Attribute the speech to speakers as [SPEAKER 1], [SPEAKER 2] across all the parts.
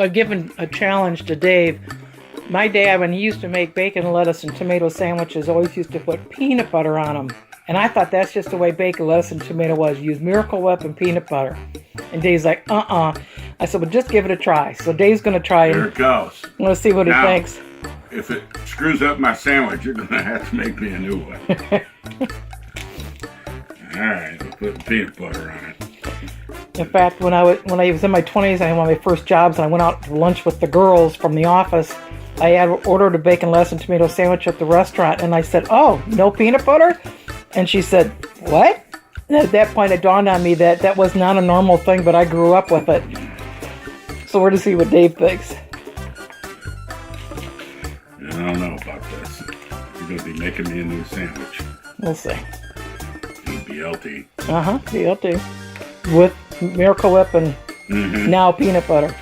[SPEAKER 1] So I've given a challenge to Dave. My dad, when he used to make bacon, lettuce, and tomato sandwiches, always used to put peanut butter on them. And I thought that's just the way bacon, lettuce, and tomato was. Use Miracle Whip and peanut butter. And Dave's like, I said, well, just give it a try. So Dave's going to try it.
[SPEAKER 2] Here it goes.
[SPEAKER 1] Let's see what he thinks.
[SPEAKER 2] If it screws up my sandwich, you're going to have to make me a new one. All right, we'll put peanut butter on it.
[SPEAKER 1] In fact, when I was in my 20s, I had one of my first jobs, and I went out to lunch with the girls from the office. I had ordered a bacon, lettuce, and tomato sandwich at the restaurant, and I said, "Oh, no peanut butter?" And she said, "What?" And at that point, it dawned on me that that was not a normal thing, but I grew up with it. So we're to see what Dave thinks.
[SPEAKER 2] I don't know about this. You're going to be making me a new sandwich.
[SPEAKER 1] We'll see.
[SPEAKER 2] BLT.
[SPEAKER 1] BLT. With Miracle Whip and now peanut butter.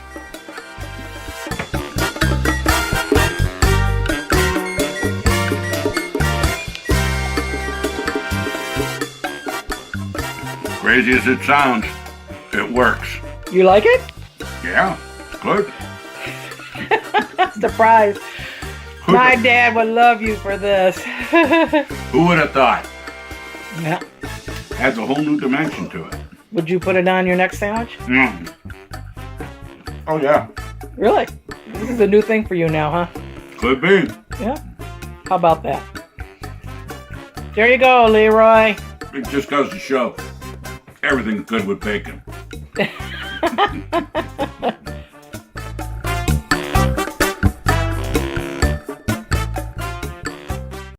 [SPEAKER 2] Crazy as it sounds, it works.
[SPEAKER 1] You like it?
[SPEAKER 2] Yeah, it's good.
[SPEAKER 1] Surprise. My dad would love you for this.
[SPEAKER 2] Who would have thought?
[SPEAKER 1] Yeah.
[SPEAKER 2] Adds a whole new dimension to it.
[SPEAKER 1] Would you put it on your next sandwich?
[SPEAKER 2] Oh, yeah.
[SPEAKER 1] Really? This is a new thing for you now, huh?
[SPEAKER 2] Could be.
[SPEAKER 1] Yeah. How about that? There you go, Leroy.
[SPEAKER 2] It just goes to show everything's good with bacon.